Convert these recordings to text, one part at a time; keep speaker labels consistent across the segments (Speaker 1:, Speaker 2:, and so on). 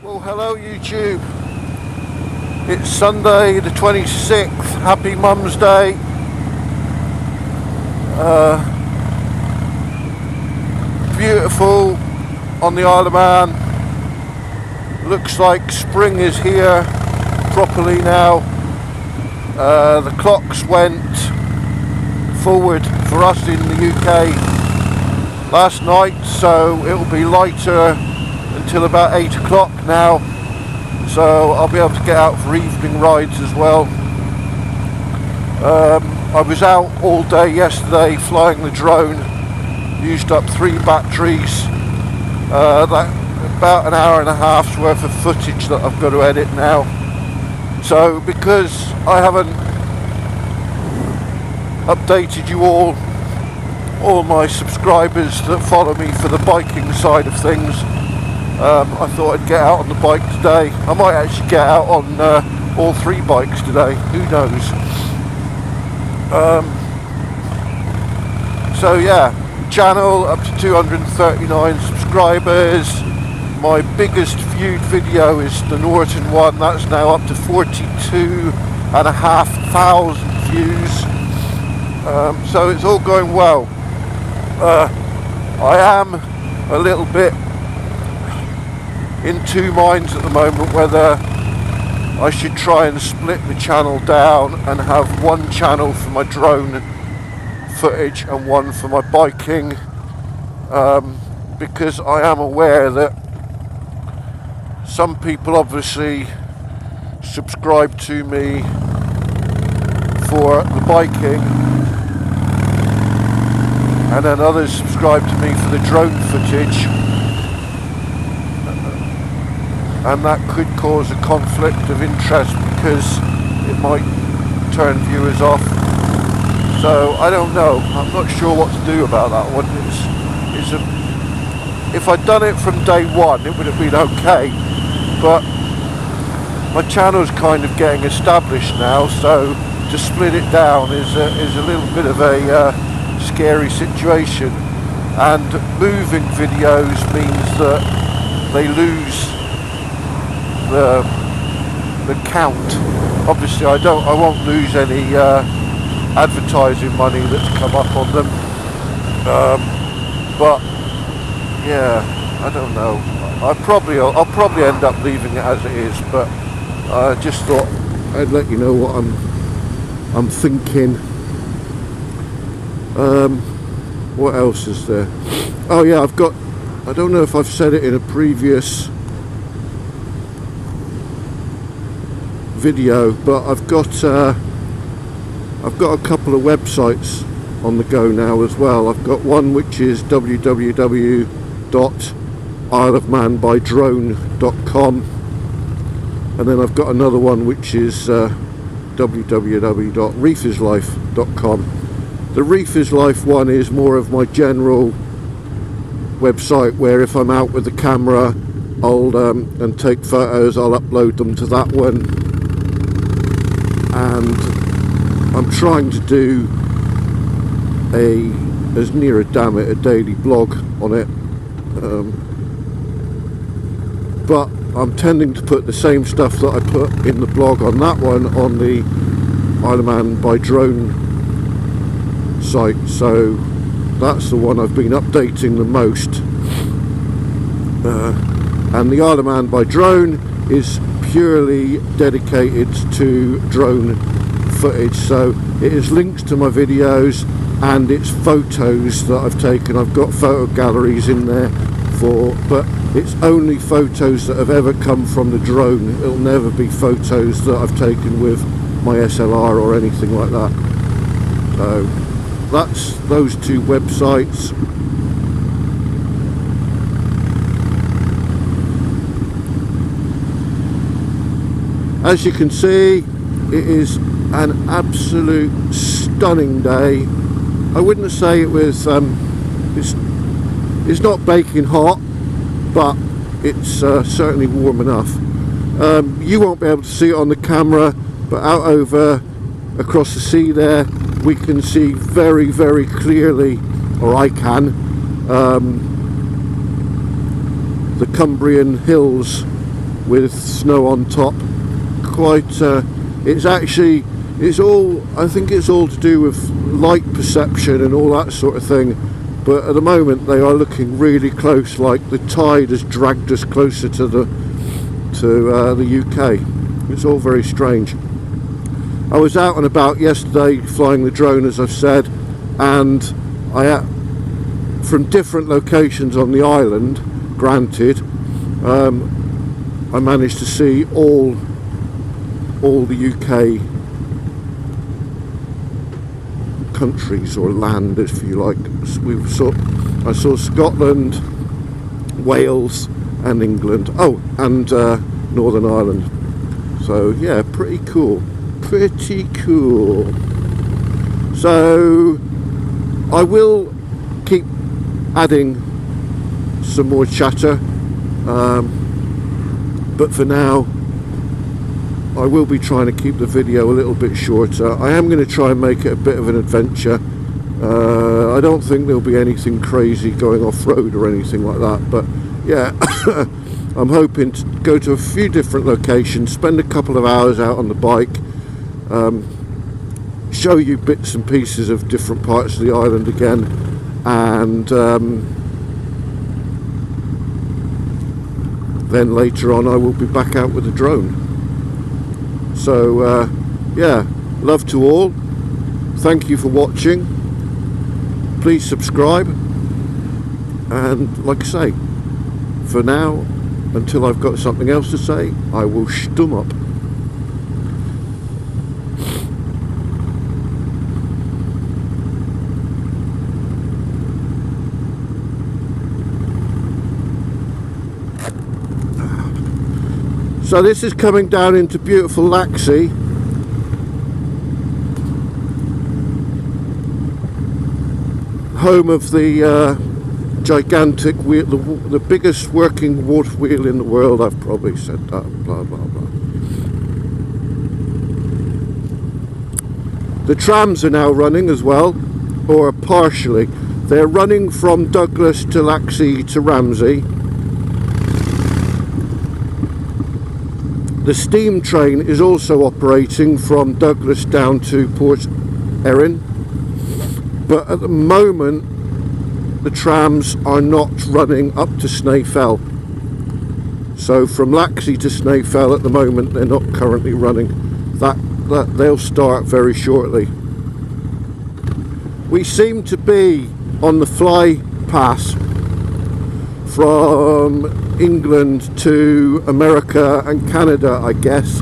Speaker 1: Well, hello YouTube. It's Sunday the 26th. Happy Mum's Day. Beautiful on the Isle of Man. Looks like spring is here properly now. The clocks went forward for us in the UK last night, so it'll be lighter until about 8 o'clock now, so I'll be able to get out for evening rides as well. I was out all day yesterday flying the drone, used up 3 batteries, that about an hour and a half's worth of footage that I've got to edit now. So because I haven't updated you all my subscribers that follow me for the biking side of things, I thought I'd get out on the bike today. I might actually get out on all 3 bikes today, who knows. So yeah, channel up to 239 subscribers. My biggest viewed video is the Norton one, that's now up to 42,500 views. So it's all going well. I am a little bit in 2 minds at the moment whether I should try and split the channel down and have 1 channel for my drone footage and 1 for my biking, because I am aware that some people obviously subscribe to me for the biking and then others subscribe to me for the drone footage, and that could cause a conflict of interest because it might turn viewers off. So I don't know, I'm not sure what to do about that one. If I'd done it from day one it would have been okay, but my channel's kind of getting established now, so to split it down is a little bit of a scary situation, and moving videos means that they lose the count. Obviously I won't lose any advertising money that's come up on them, but yeah, I don't know. I'll probably end up leaving it as it is, but I just thought I'd let you know what I'm thinking. What else is there? Oh yeah, I don't know if I've said it in a previous video, but I've got a couple of websites on the go now as well. I've got one which is www.isleofmanbydrone.com, and then I've got another one which is www.reefislife.com. The Reef is Life one is more of my general website, where if I'm out with the camera I'll and take photos, I'll upload them to that one, and I'm trying to do a daily blog on it, but I'm tending to put the same stuff that I put in the blog on that one on the Isle of Man by Drone site, so that's the one I've been updating the most. And the Isle of Man by Drone is purely dedicated to drone footage, so it is links to my videos and it's photos that I've taken. I've got photo galleries in there but it's only photos that have ever come from the drone. It'll never be photos that I've taken with my SLR or anything like that. So that's those 2 websites. As you can see, it is an absolute stunning day. I wouldn't say it was it's not baking hot, but it's certainly warm enough. You won't be able to see it on the camera, but out over across the sea there we can see very, very clearly, or I can, the Cumbrian hills with snow on top. Quite it's all, I think it's all to do with light perception and all that sort of thing, but at the moment they are looking really close, like the tide has dragged us closer to the UK. It's all very strange. I was out and about yesterday flying the drone, as I've said, and from different locations on the island, granted, I managed to see all the UK countries, or land if you like. I saw Scotland, Wales and England, and Northern Ireland. So yeah, pretty cool. So I will keep adding some more chatter, but for now I will be trying to keep the video a little bit shorter. I am going to try and make it a bit of an adventure. I don't think there'll be anything crazy going off-road or anything like that, but yeah, I'm hoping to go to a few different locations, spend a couple of hours out on the bike, show you bits and pieces of different parts of the island again, and then later on I will be back out with the drone. So yeah, love to all, thank you for watching, please subscribe, and like I say, for now, until I've got something else to say, I will stum up. So this is coming down into beautiful Laxey. Home of the gigantic wheel, the biggest working water wheel in the world. I've probably said that, blah blah blah. The trams are now running as well, or partially. They're running from Douglas to Laxey to Ramsey. The steam train is also operating from Douglas down to Port Erin, but at the moment the trams are not running up to Snaefell. So from Laxey to Snaefell at the moment they're not currently running. That they'll start very shortly. We seem to be on the fly pass from England to America and Canada, I guess,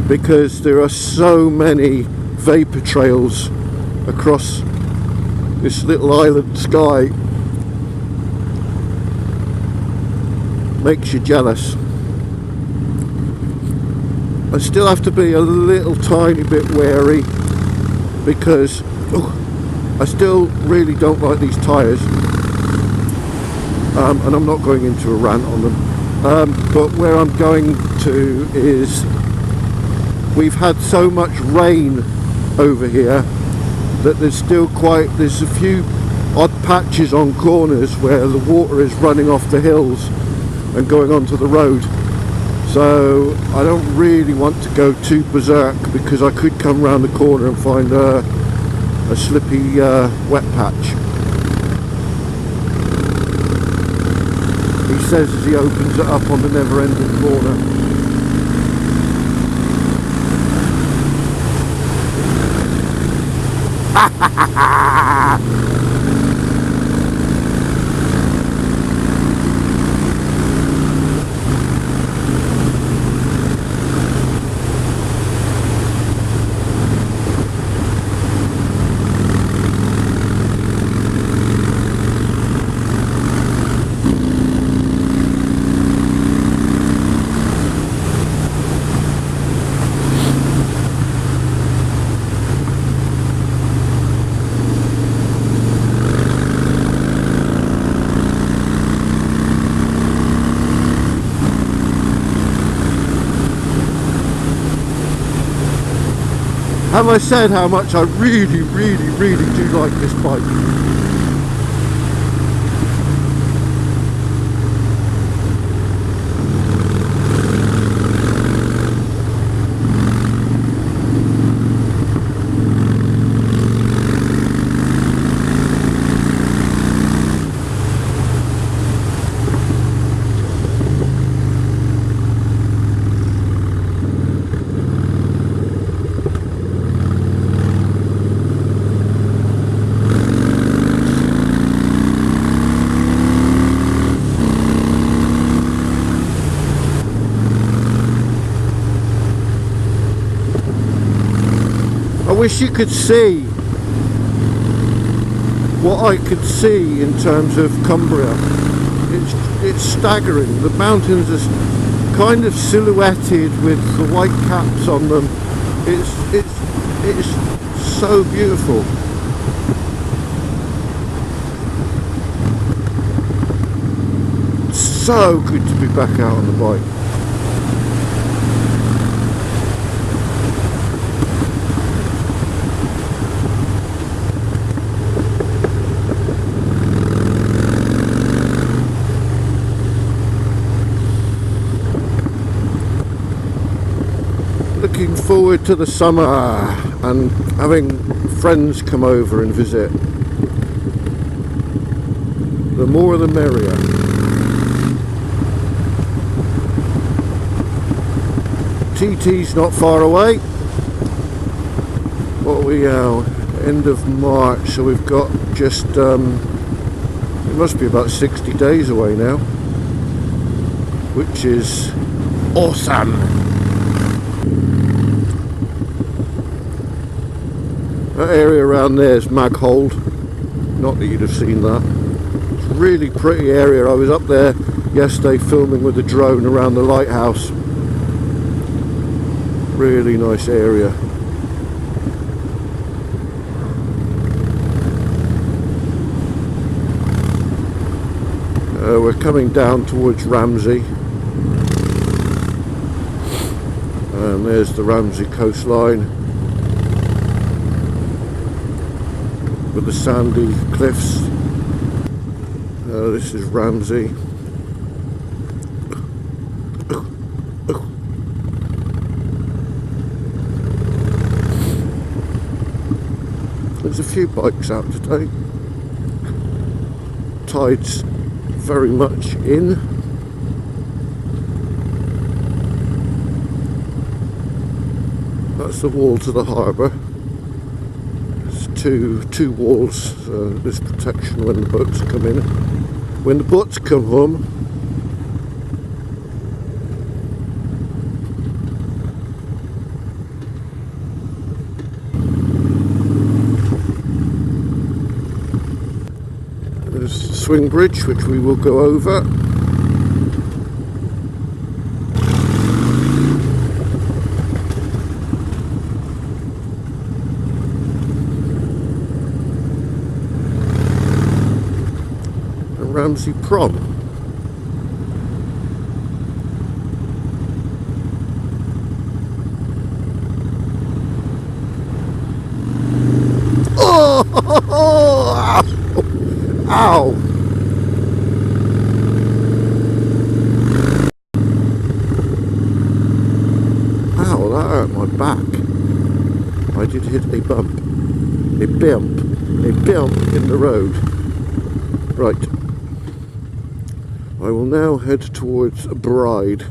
Speaker 1: because there are so many vapor trails across this little island sky. Makes you jealous. I still have to be a little tiny bit wary because I still really don't like these tyres. And I'm not going into a rant on them, but where I'm going to is, we've had so much rain over here that there's a few odd patches on corners where the water is running off the hills and going onto the road. So I don't really want to go too berserk, because I could come round the corner and find a slippy wet patch. He says as he opens it up on the never-ending corner. Have I said how much I really, really, really do like this bike? wish you could see what I could see in terms of Cumbria. It's staggering. The mountains are kind of silhouetted with the white caps on them. It's so beautiful. So good to be back out on the bike. Looking forward to the summer and having friends come over and visit. The more the merrier. TT's not far away. What are we now? End of March, so we've got just it must be about 60 days away now, which is awesome. That area around there is Maghold. Not that you'd have seen that. It's a really pretty area. I was up there yesterday filming with a drone around the lighthouse. Really nice area. We're coming down towards Ramsey. And there's the Ramsey coastline with the sandy cliffs. This is Ramsey. There's a few bikes out today. Tide's very much in. That's the wall to the harbour. There's two walls. There's protection when the boats come in. When the boats come home, there's the swing bridge, which we will go over. Ramsey Prom. Oh! Ow! Ow, that hurt my back. I did hit a bump. A bump in the road. Right. I will now head towards Bride.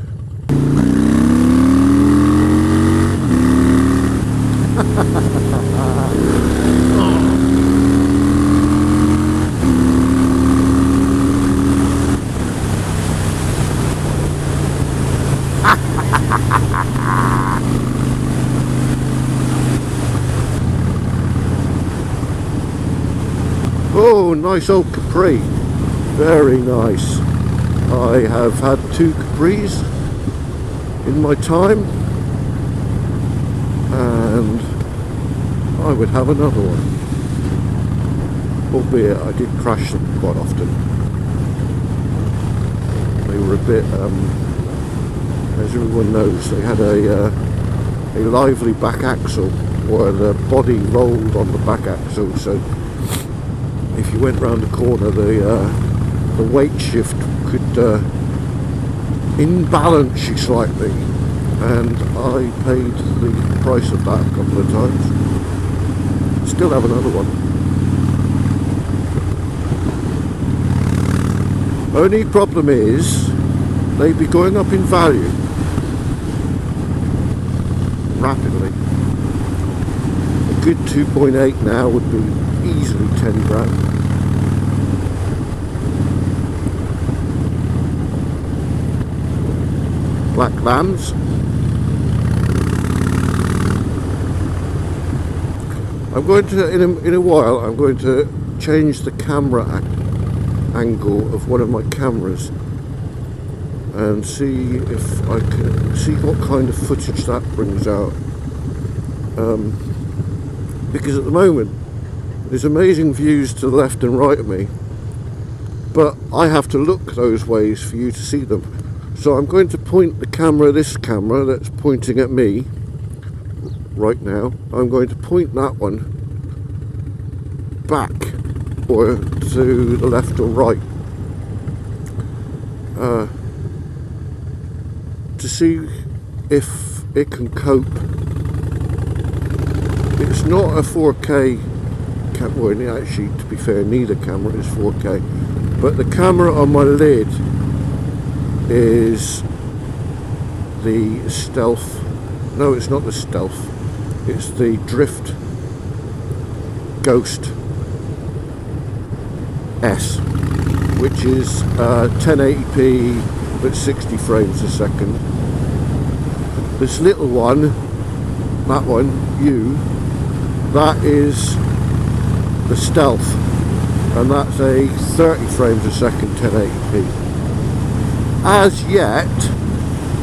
Speaker 1: Oh, nice old Capri. Very nice. I have had 2 Capris in my time, and I would have another one. Albeit I did crash them quite often. They were a bit, as everyone knows, they had a lively back axle, or the body rolled on the back axle, so if you went round the corner, the weight shift could imbalance you slightly, and I paid the price of that a couple of times. Still have another one. Only problem is they'd be going up in value rapidly. A good 2.8 now would be easily 10 grand. Black lambs. I'm going to, in a while, I'm going to change the camera angle of one of my cameras and see if I can see what kind of footage that brings out. Because at the moment there's amazing views to the left and right of me, but I have to look those ways for you to see them. So I'm going to point the camera, this camera that's pointing at me right now, I'm going to point that one back or to the left or right to see if it can cope. It's not a 4K camera, well, actually, to be fair, neither camera is 4K, but the camera on my lid is the Stealth. No, it's not the Stealth, it's the Drift Ghost S, which is 1080p but 60 frames a second. This little one, that one, that is the Stealth, and that's a 30 frames a second 1080p. As yet,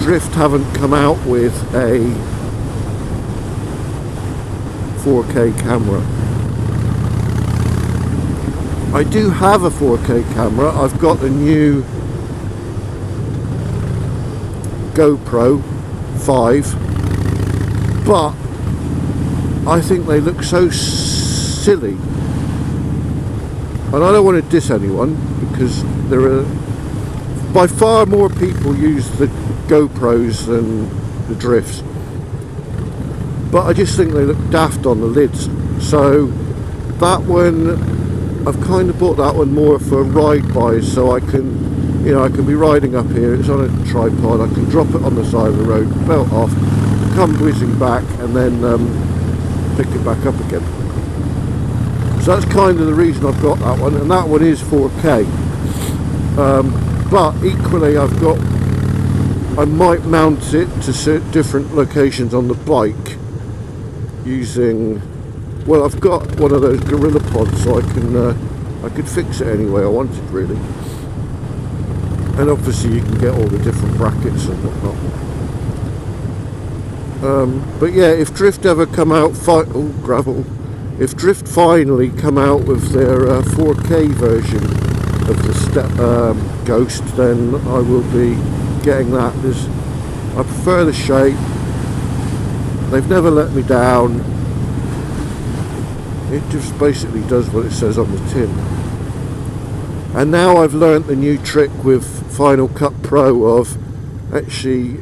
Speaker 1: Drift haven't come out with a 4K camera. I do have a 4K camera. I've got the new GoPro 5, but I think they look so silly, and I don't want to diss anyone because there are by far more people use the GoPros than the Drifts, but I just think they look daft on the lids. So that one, I've kind of bought that one more for ride-bys, so I can, you know, I can be riding up here, it's on a tripod, I can drop it on the side of the road, belt off, come whizzing back, and then pick it back up again. So that's kind of the reason I've got that one, and that one is 4K. But equally, I might mount it to different locations on the bike using, well, I've got one of those Gorilla Pods, so I could fix it any way I wanted, really. And obviously you can get all the different brackets and whatnot. But yeah, if Drift ever come out, gravel. If Drift finally come out with their 4K version of the Ghost, then I will be getting that. I prefer the shape. They've never let me down. It just basically does what it says on the tin. And now I've learnt the new trick with Final Cut Pro of actually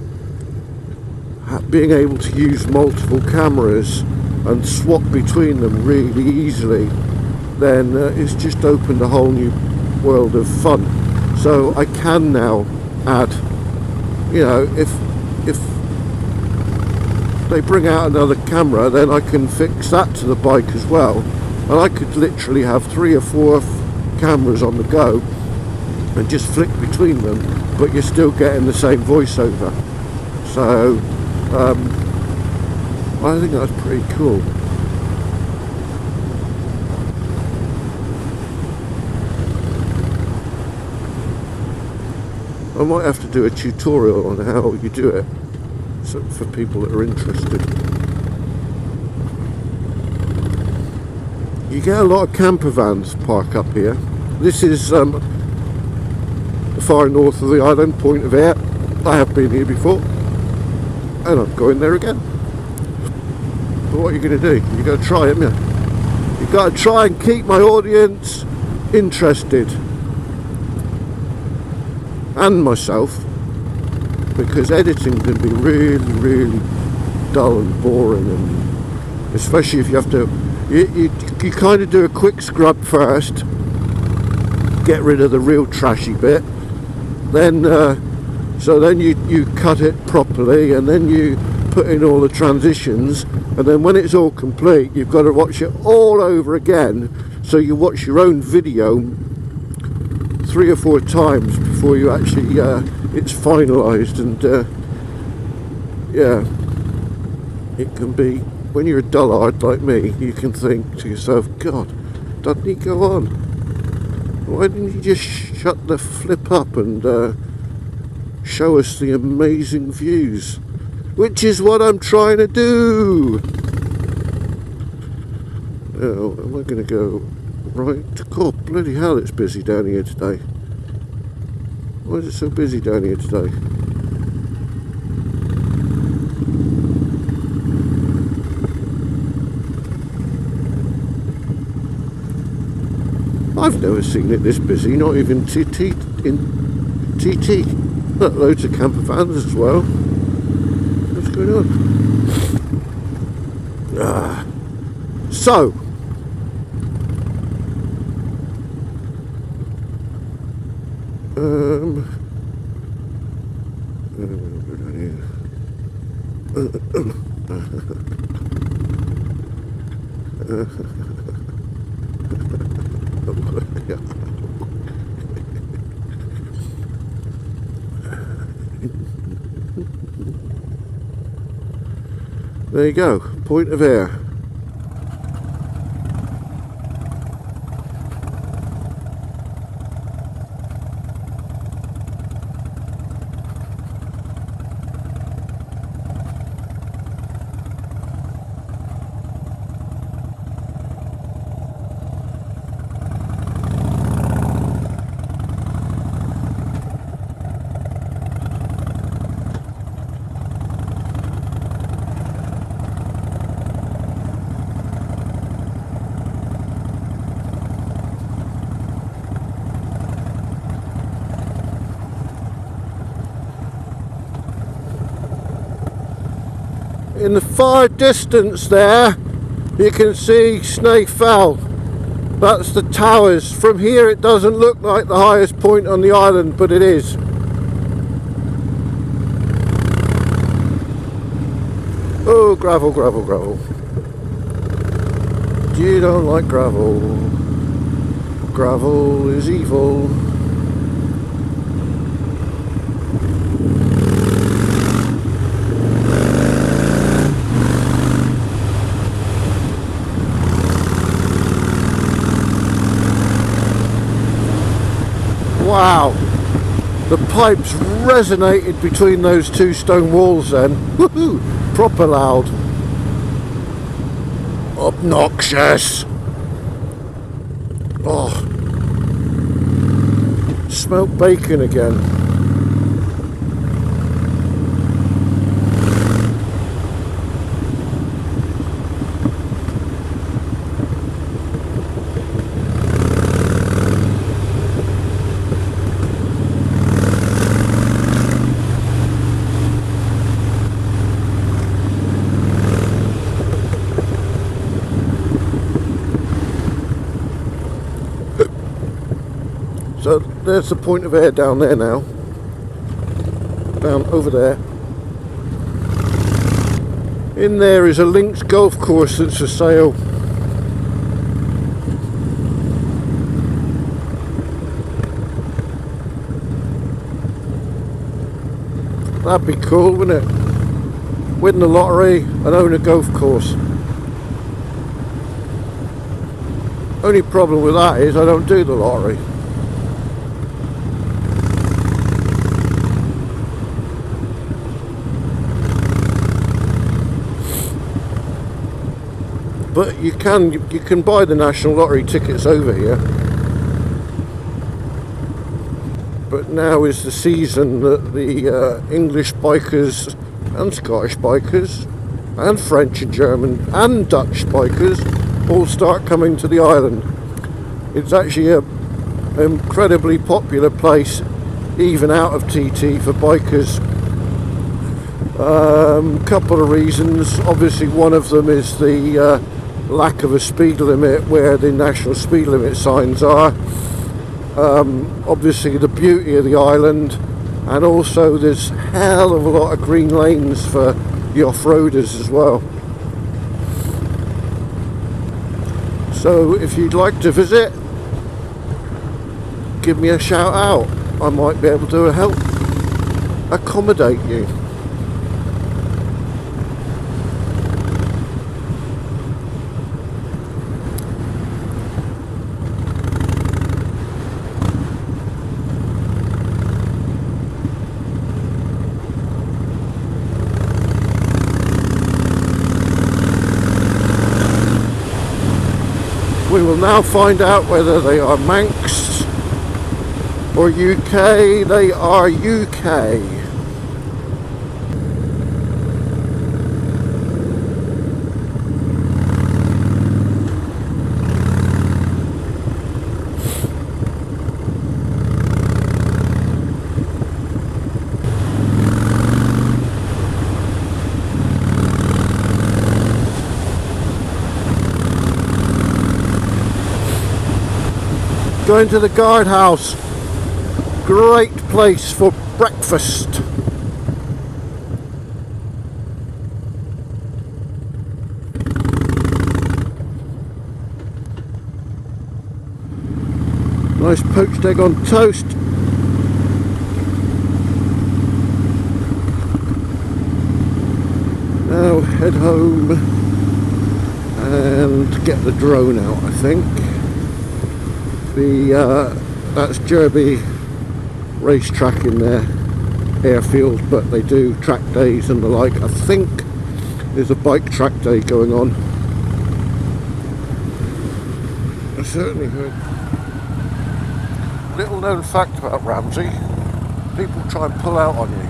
Speaker 1: being able to use multiple cameras and swap between them really easily. Then it's just opened a whole new world of fun. So I can now add, you know, if they bring out another camera, then I can fix that to the bike as well, and I could literally have 3 or 4 cameras on the go and just flick between them, but you're still getting the same voiceover. So I think that's pretty cool. I might have to do a tutorial on how you do it, so for people that are interested. You get a lot of camper vans park up here. This is the far north of the island, Point of Air. I have been here before, and I'm going there again. But what are you going to do? You've got to try it, haven't you? You've got to try and keep my audience interested. And myself, because editing can be really, really dull and boring, and especially if you have to, you kind of do a quick scrub first, get rid of the real trashy bit, then so then you cut it properly, and then you put in all the transitions, and then when it's all complete, you've got to watch it all over again. So you watch your own video 3 or 4 times before you actually it's finalized, and yeah, it can be when you're a dullard like me, you can think to yourself, God, doesn't he go on? Why didn't he just shut the flip up and show us the amazing views? Which is what I'm trying to do. Now, am I going to go right? God, bloody hell, it's busy down here today. Why is it so busy down here today? I've never seen it this busy, not even TT. Got loads of camper vans as well. What's going on? So, there you go, point of air. In the far distance there, you can see Snake Fell. That's the towers. From here it doesn't look like the highest point on the island, but it is. Oh, gravel, gravel, gravel. You don't like gravel. Gravel is evil. Wow, the pipes resonated between those two stone walls then. Woohoo! Proper loud. Obnoxious. Oh, smelt bacon again. So there's the point of air down there now, down over there. In there is a links golf course that's for sale. That'd be cool, wouldn't it? Win the lottery and own a golf course. Only problem with that is I don't do the lottery. But you can buy the national lottery tickets over here. But now is the season that the English bikers and Scottish bikers and French and German and Dutch bikers all start coming to the island. It's actually an incredibly popular place, even out of TT, for bikers. Couple of reasons. Obviously one of them is the lack of a speed limit where the national speed limit signs are. Obviously the beauty of the island, and also there's a hell of a lot of green lanes for the off-roaders as well. So if you'd like to visit, give me a shout out. I might be able to help accommodate you. we will now find out whether they are Manx or UK. They are UK. Going to the guardhouse. Great place for breakfast. Nice poached egg on toast. Now head home and get the drone out, I think. That's Derby racetrack in their airfield, but they do track days and the like. I think there's a bike track day going on. I certainly heard. Little known fact about Ramsey, people try and pull out on you.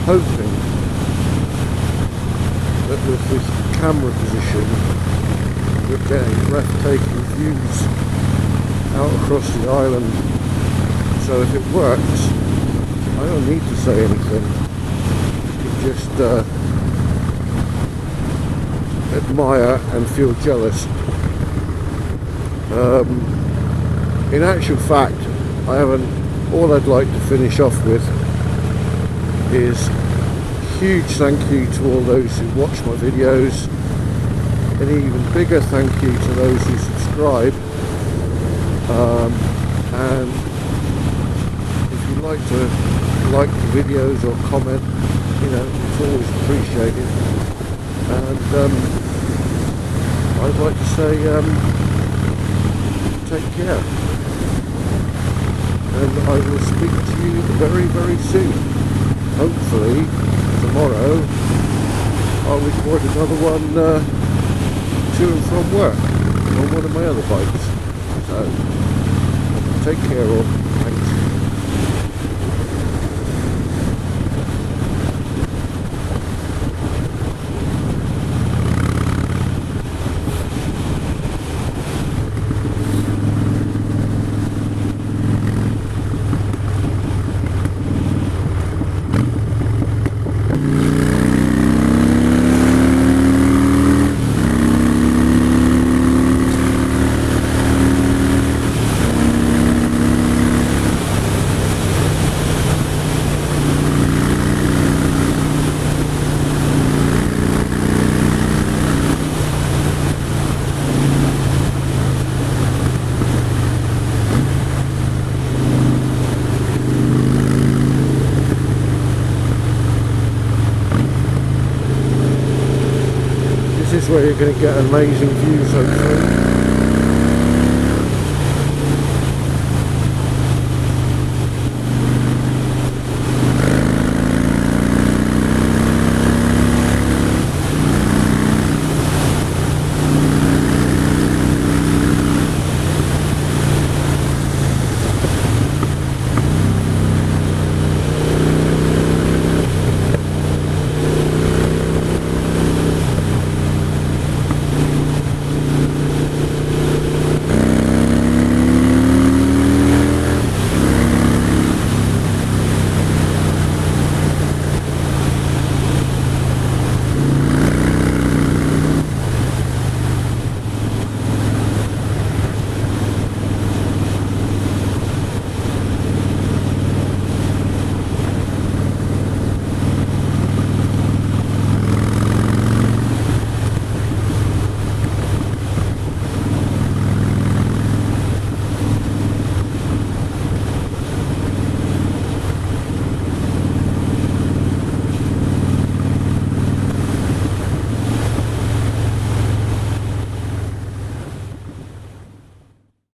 Speaker 1: Hoping that with this camera position we're getting breathtaking views out across the island, so if it works I don't need to say anything. You can just admire and feel jealous. In actual fact, all I'd like to finish off with is huge thank you to all those who watch my videos, and an even bigger thank you to those who subscribe. And if you like the videos or comment, it's always appreciated. And I'd like to say take care, and I will speak to you very, very soon. Hopefully tomorrow I'll record another one to and from work on one of my other bikes. So take care all. Thanks. we're going to get amazing views hopefully.